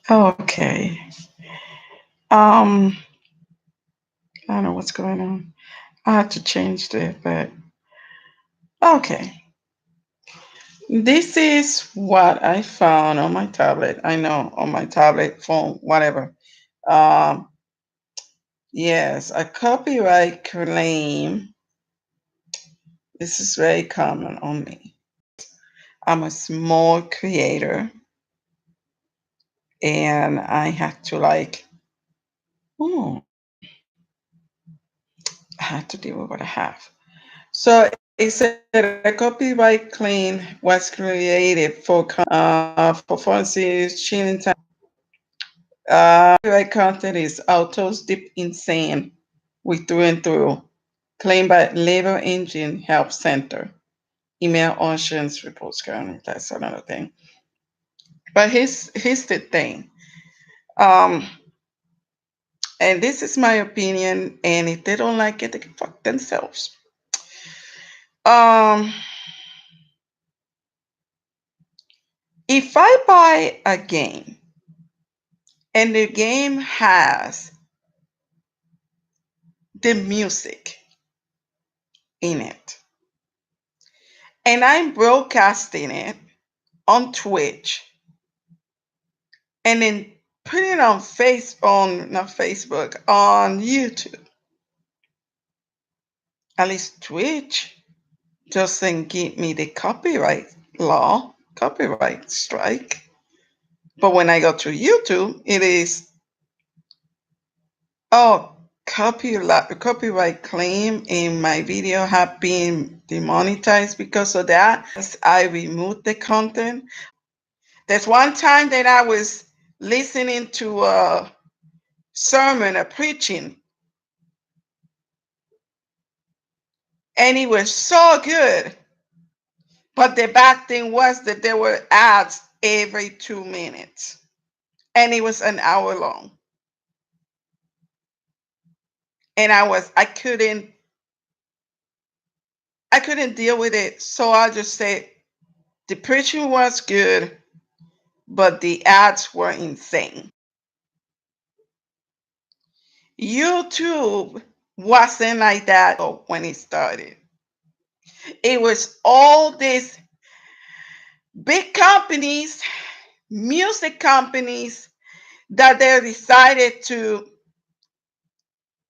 Okay. Um, I don't know what's going on. I had to change that, but okay. This is what I found on my tablet. I know on my tablet, phone, whatever. Um, yes, a copyright claim. This is very common on me. I'm a small creator and I have to oh, I have to deal with what I have. So it said a copyright claim was created for fancy chilling time. Copyright content is autos deep insane with through and through. Claimed by Labor Engine Help Center. Email oceans reports currently. That's another thing. But here's the thing. Um, and this is my opinion. And if they don't like it, they can fuck themselves. Um, if I buy a game and the game has the music in it, and I'm broadcasting it on Twitch, and then put it on not Facebook, on YouTube. At least Twitch doesn't give me the copyright strike. But when I go to YouTube, it is, oh, copyright claim in my video have been demonetized because of that. I removed the content. There's one time that I was listening to a sermon, a preaching, and it was so good. But the bad thing was that there were ads every 2 minutes, and it was an hour long. And I couldn't deal with it. So I just said the preaching was good, but the ads were insane. YouTube wasn't like that when it started. It was all these big companies, music companies, that they decided to,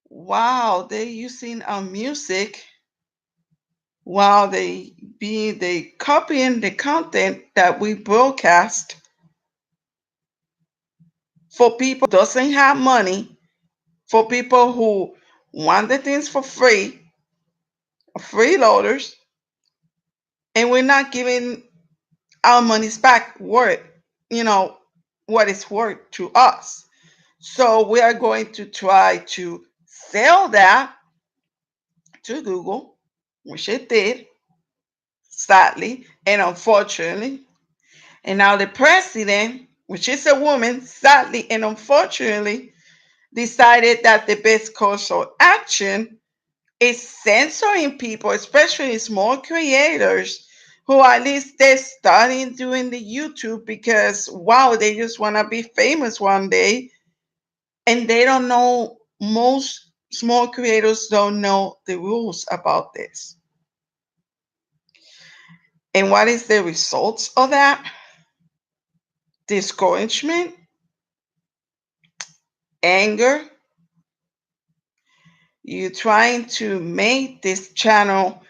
wow, they're using our music while they copying the content that we broadcast for people who doesn't have money, for people who want the things for free, freeloaders, and we're not giving our money's back worth, you know, what it's worth to us. So we are going to try to sell that to Google, which it did, sadly and unfortunately. And now the president, which is a woman, sadly and unfortunately, decided that the best course of action is censoring people, especially small creators who at least they're starting doing the YouTube because wow, they just want to be famous one day, and they don't know, most small creators don't know the rules about this. And what is the results of that? Discouragement, anger. You're trying to make this channel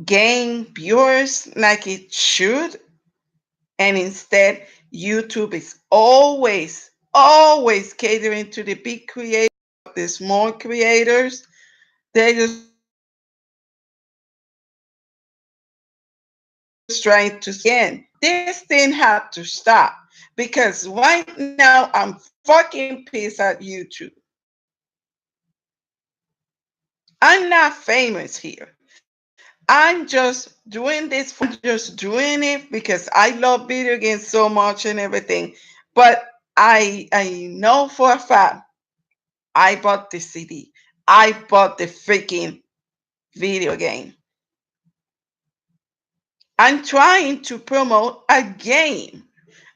gain viewers like it should, and instead YouTube is always catering to the big creators, the small creators. They're just trying to again. This thing had to stop because right now I'm fucking pissed at YouTube. I'm not famous here. I'm just doing this for just doing it because I love video games so much and everything. But I know for a fact I bought the CD. I bought the freaking video game. I'm trying to promote a game.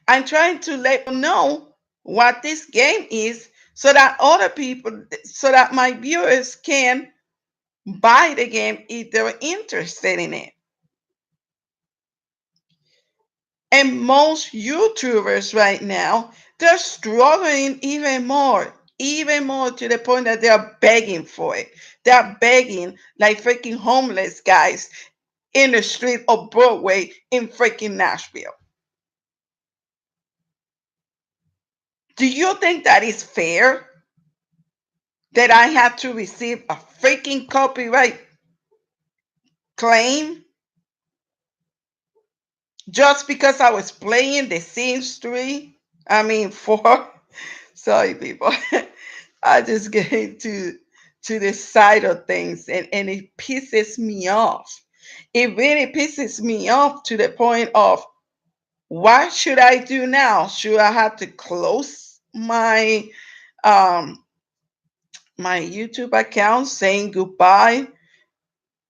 I'm trying to let them know what this game is so that other people, so that my viewers can buy the game if they're interested in it. And most YouTubers right now, they're struggling even more to the point that they're begging for it. They're begging like freaking homeless guys in the street of Broadway in freaking Nashville. Do you think that is fair that I have to receive a freaking copyright claim just because I was playing The Sims 3? I mean, 4. Sorry, people. I just get to the side of things, and it pisses me off. It really pisses me off to the point of what should I do now? Should I have to close um my YouTube account, saying goodbye,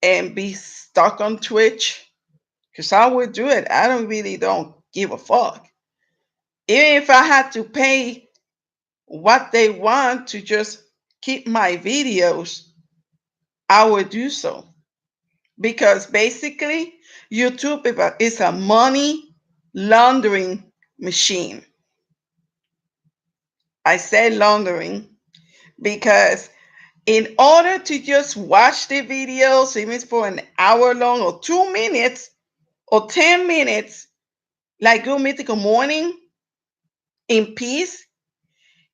and be stuck on Twitch? Because I would do it. I don't give a fuck. Even if I had to pay what they want to just keep my videos, I would do so. Because basically, YouTube is a money laundering machine. I say laundering because in order to just watch the videos, even for an hour long or 2 minutes or 10 minutes, like Good Mythical Morning in peace,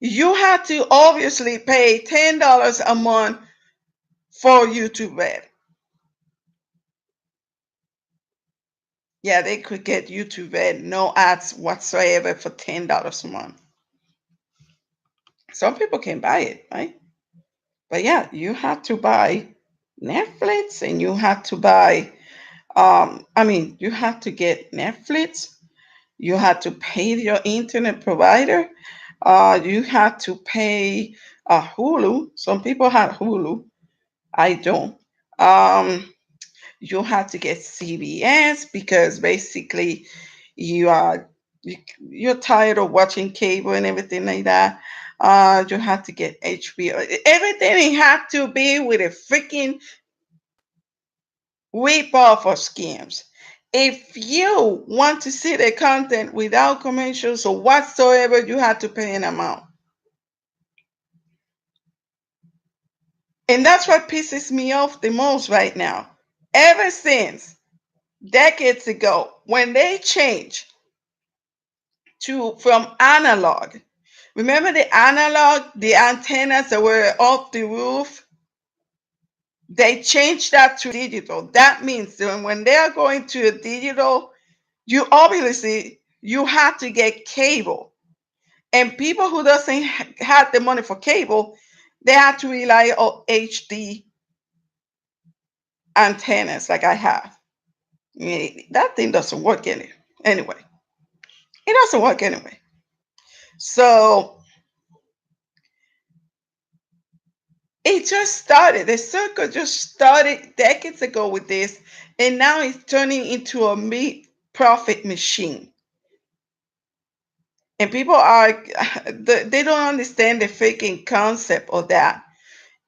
you have to obviously pay $10 a month for YouTube Red. Yeah, they could get YouTube Red, no ads whatsoever, for $10 a month. Some people can buy it, right? But yeah, you have to buy Netflix, and you have to buy, you have to get Netflix. You have to pay your internet provider. You have to pay Hulu. Some people have Hulu. I don't. Um, you have to get CBS because basically you are you're tired of watching cable and everything like that. You have to get HBO. Everything had to be with a freaking rip off or scams. If you want to see the content without commercials or whatsoever, you have to pay an amount. And that's what pisses me off the most right now. Ever since decades ago, when they changed to from analog. Remember the analog, the antennas that were off the roof? They changed that to digital. That means that when they are going to a digital, you obviously you have to get cable. And people who doesn't have the money for cable, they have to rely on HD antennas like I have. That thing doesn't work anyway. It doesn't work anyway. So it just started. The circle just started decades ago with this, and now it's turning into a meat profit machine. And people are, they don't understand the freaking concept of that.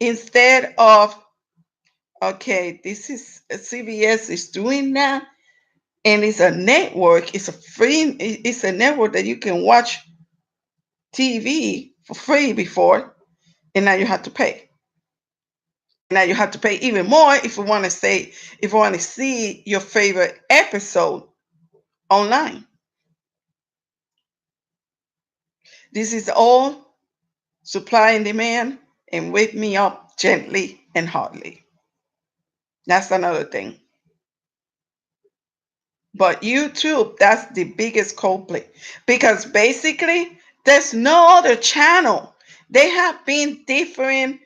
Instead of, okay, this is CBS is doing that, and it's a network, it's a network that you can watch TV for free before, and now you have to pay. Now you have to pay even more if you want to see your favorite episode online. This is all supply and demand, and wake me up gently and hardly. That's another thing. But YouTube, that's the biggest culprit because basically there's no other channel. They have been different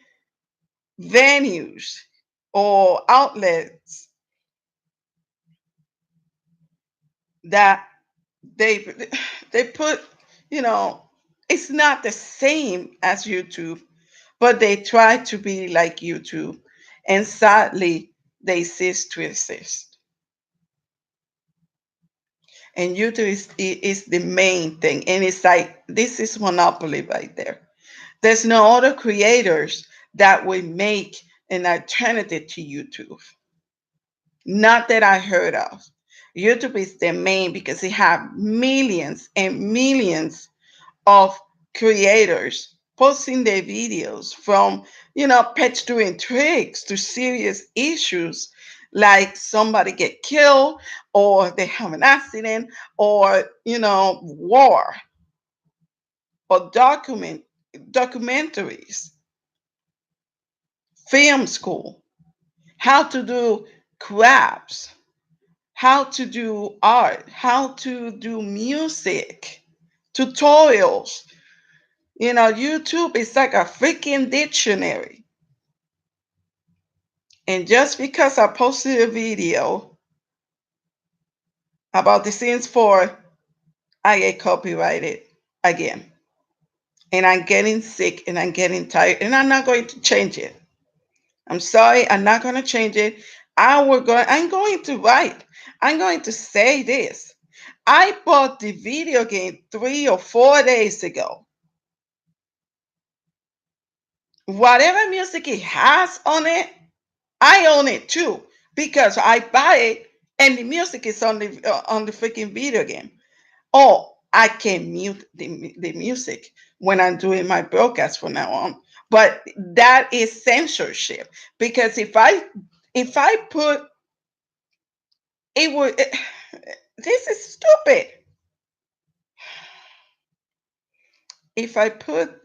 venues or outlets that they they put, you know, it's not the same as YouTube, but they try to be like YouTube, and sadly they cease to exist. and YouTube is the main thing. And it's like, this is monopoly right there. There's no other creators that will make an alternative to YouTube. Not that I heard of. YouTube is the main because they have millions and millions of creators posting their videos from, pets doing tricks to serious issues like somebody get killed or they have an accident or, war or documentaries, film school, how to do crafts, how to do art, how to do music, tutorials. YouTube is like a freaking dictionary. And just because I posted a video about the Sims 4, I get copyrighted again. And I'm getting sick and I'm getting tired and I'm not going to change it. I'm sorry, I'm not going to change it. I'm going to write. I'm going to say this. I bought the video game 3 or 4 days ago. Whatever music it has on it, I own it too because I buy it and the music is on the freaking video game. Oh, I can mute the music when I'm doing my broadcast from now on. But that is censorship because if I put it would this is stupid. If I put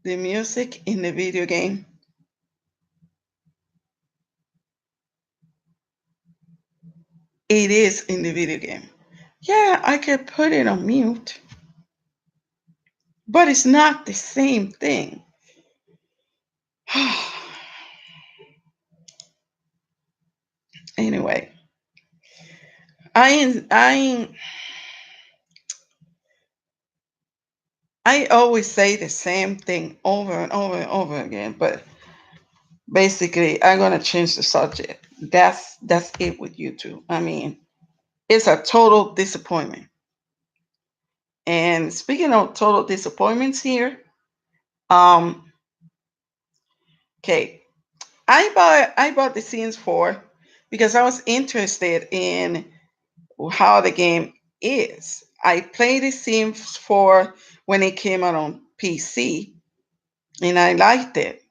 the music in the video game, it is in the video game. Yeah, I could put it on mute, but it's not the same thing. Anyway, I I always say the same thing over and over and over again, but basically I'm gonna change the subject. That's it with YouTube. I mean, it's a total disappointment. And speaking of total disappointments here, um, okay, I bought the Sims 4 because I was interested in how the game is. I played the Sims 4 when it came out on PC, and I liked it.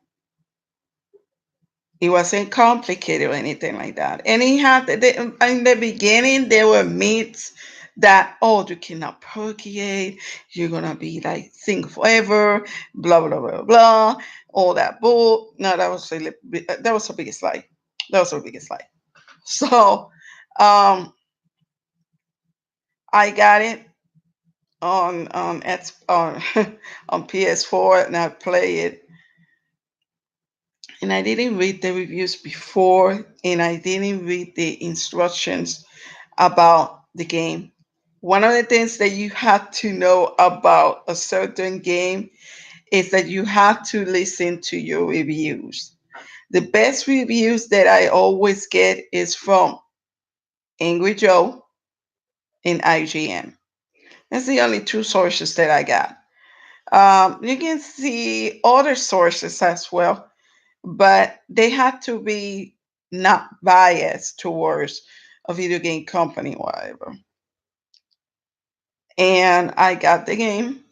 It wasn't complicated or anything like that. And it had in the beginning there were myths that, oh, you cannot procreate, you're gonna be like single forever, blah blah blah blah, all that bull. No, that was the biggest lie. That was the biggest lie. So, I got it on on PS4 and I play it. And I didn't read the reviews before, and I didn't read the instructions about the game. One of the things that you have to know about a certain game is that you have to listen to your reviews. The best reviews that I always get is from Angry Joe and IGN. That's the only two sources that I got. You can see other sources as well, but they have to be not biased towards a video game company or whatever. And I got the game.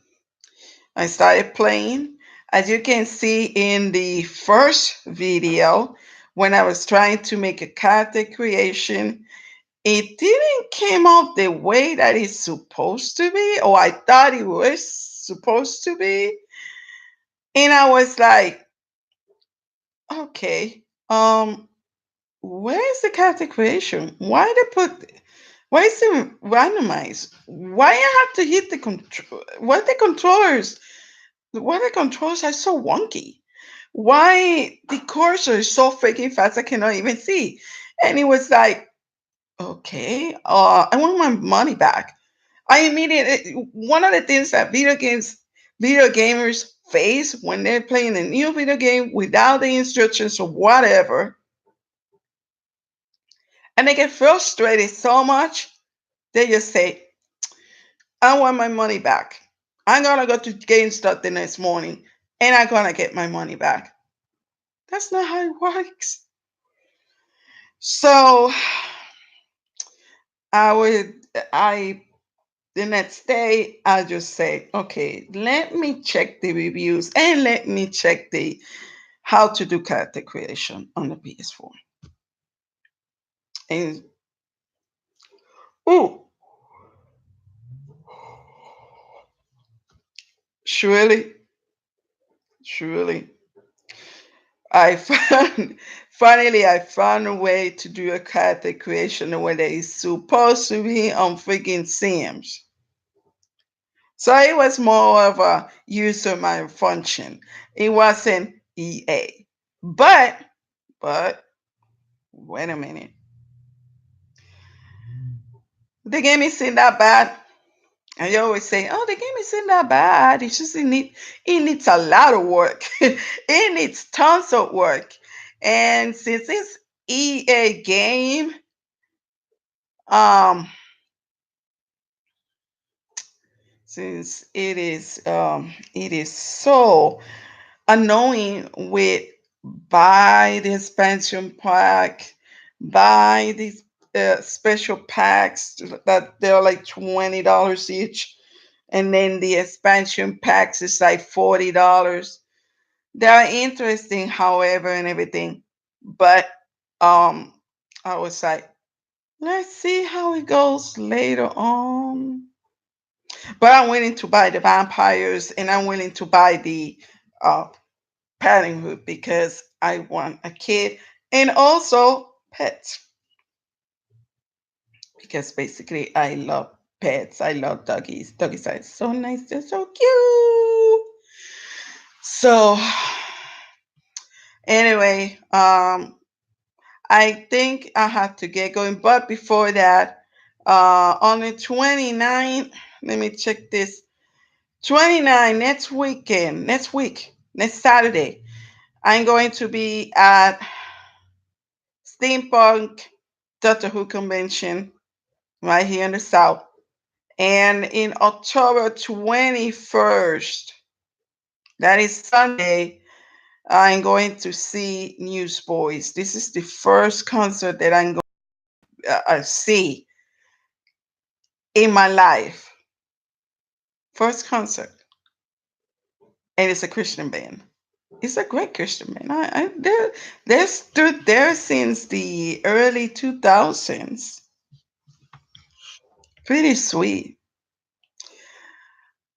I started playing. As you can see in the first video, when I was trying to make a character creation, it didn't came out the way that it's supposed to be, or I thought it was supposed to be. And I was like, okay, where is the character creation? Why is it randomized? Why I have to hit the control? Why the controls are so wonky? Why the cursor is so freaking fast I cannot even see? And it was like, okay, I want my money back. I immediately one of the things that video gamers face when they're playing a new video game without the instructions or whatever, and they get frustrated so much. They just say, I want my money back. I'm gonna go to GameStop the next morning and I'm gonna get my money back. That's not how it works. So I would I the next day I just say, okay, let me check the reviews and let me check the how to do character creation on the PS4. And oh, surely, surely, I found finally I found a way to do a character creation where they is supposed to be on freaking Sims. So it was more of a user malfunction. It wasn't EA. But wait a minute. The game isn't that bad. And you always say, "Oh, the game isn't that bad. It's just it needs a lot of work. It needs tons of work." And since it's EA game, um, since it is so annoying with buy the expansion pack, buy these special packs that they're like $20 each, and then the expansion packs is like $40. They're interesting, however, and everything, but um, I was like, let's see how it goes later on. But I'm willing to buy the vampires, and I'm willing to buy the uh, parenthood because I want a kid and also pets because basically I love pets. I love doggies. Doggies are so nice. They're so cute. So anyway, I think I have to get going. But before that, on the 29th, let me check this. 29 next weekend, next Saturday, I'm going to be at Steampunk Doctor Who convention right here in the South. And in October 21st, that is Sunday, I'm going to see Newsboys. This is the first concert that I'm going to see in my life. First concert. And it's a Christian band. It's a great Christian band. They're stood there since the early 2000s. Pretty sweet.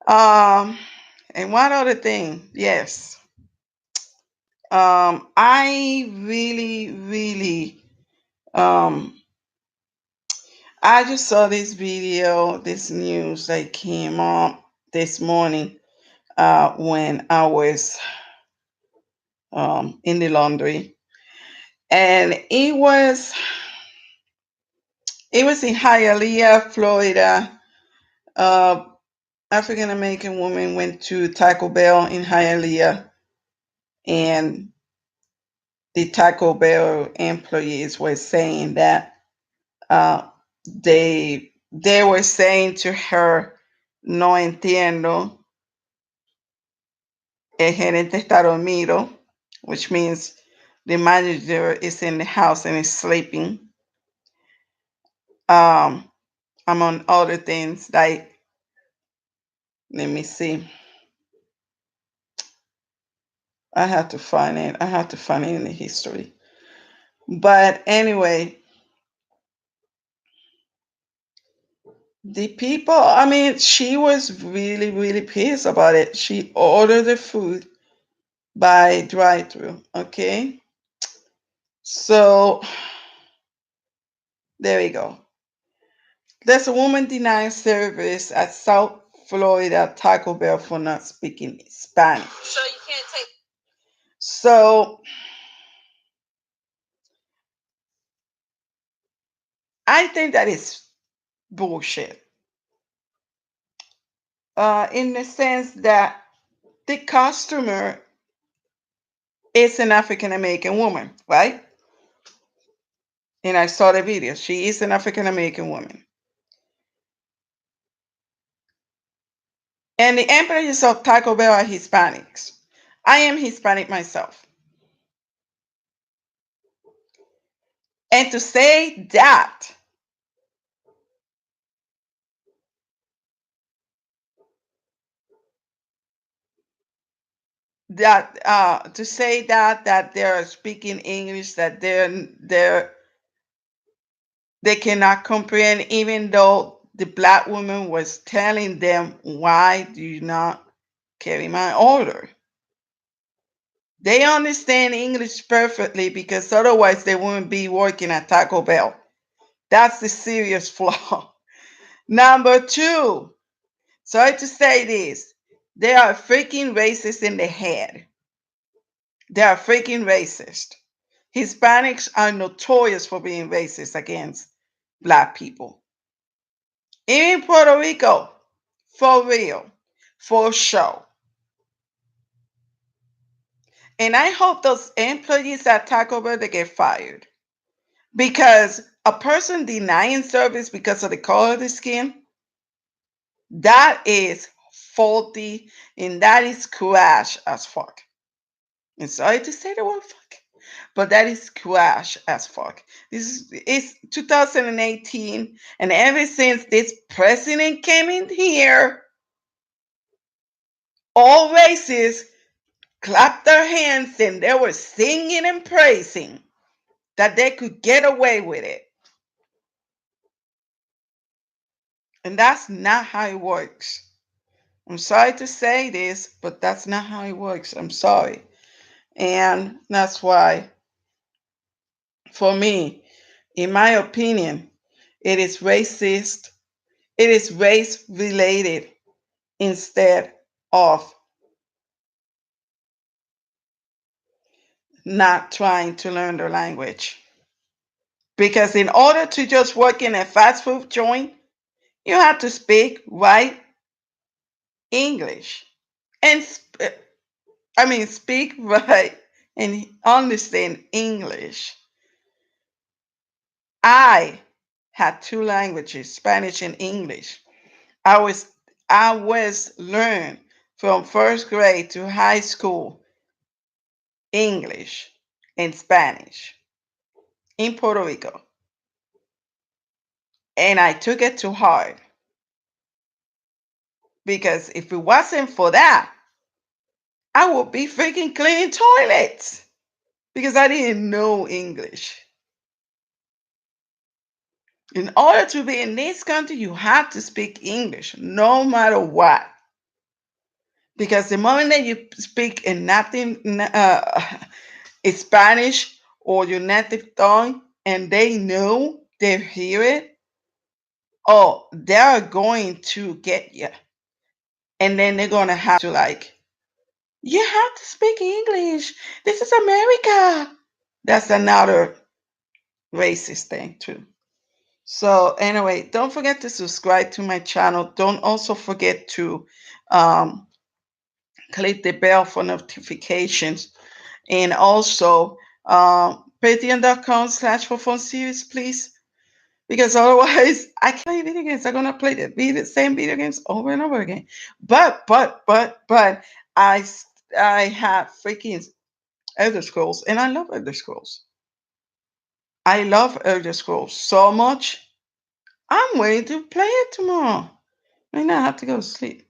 Um, and one other thing, yes. I really, really, um, I just saw this video, this news that came up this morning when I was in the laundry, and it was in Hialeah, Florida. Uh, African American woman went to Taco Bell in Hialeah, and the Taco Bell employees were saying that uh, they were saying to her, "No entiendo, el gerente está dormido," which means the manager is in the house and is sleeping. Um, among other things, like let me see, I have to find it. I have to find it in the history. But anyway, the people, I mean, she was really, really pissed about it. She ordered the food by drive-through. Okay. So there we go. There's a woman denying service at South Florida Taco Bell for not speaking Spanish. So you can't take. So I think that is bullshit. In the sense that the customer is an African American woman, right? And I saw the video. She is an African American woman. And the employees of Taco Bell are Hispanics. I am Hispanic myself. And to say to say that they're speaking English, that they cannot comprehend, even though the black woman was telling them, why do you not carry my order? They understand English perfectly, because otherwise they wouldn't be working at Taco Bell. That's the serious flaw. Number two, sorry to say this, they are freaking racist in the head. They are freaking racist. Hispanics are notorious for being racist against black people. Even Puerto Rico, for real, for sure. And I hope those employees at Taco Bell, they get fired. Because a person denying service because of the color of the skin, that is faulty, and that is crash as fuck. And sorry to say the word fuck, but that is crash as fuck. This is 2018, and ever since this president came in here, all races clapped their hands and they were singing and praising that they could get away with it. And that's not how it works. I'm sorry to say this, but that's not how it works. I'm sorry. And that's why, for me, in my opinion, it is racist. It is race related instead of not trying to learn the language. Because in order to just work in a fast food joint, you have to speak right English. And speak right and understand English. I had two languages, Spanish and English. I was learned from first grade to high school English and Spanish in Puerto Rico. And I took it to heart, because if it wasn't for that, I would be freaking cleaning toilets, because I didn't know English. In order to be in this country, you have to speak English no matter what. Because the moment that you speak in nothing, Spanish or your native tongue, and they know, they hear it, oh, they're going to get you. And then they're going to have to, like, you have to speak English. This is America. That's another racist thing, too. So, anyway, don't forget to subscribe to my channel. Don't also forget to um, click the bell for notifications. And also, patreon.com/for fun series, please. Because otherwise, I can't play video games. I'm gonna play the same video games over and over again. But I I have freaking Elder Scrolls, and I love Elder Scrolls. I love Elder Scrolls so much. I'm waiting to play it tomorrow. I now have to go to sleep.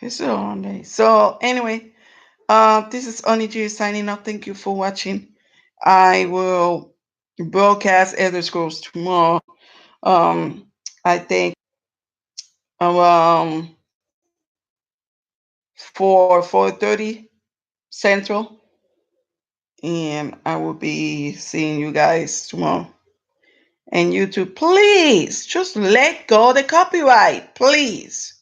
It's a long day. So anyway, this is Oniju signing off. Thank you for watching. I will broadcast Elder Scrolls tomorrow. I think around 4:30 Central, and I will be seeing you guys tomorrow. And YouTube, please just let go the copyright, please.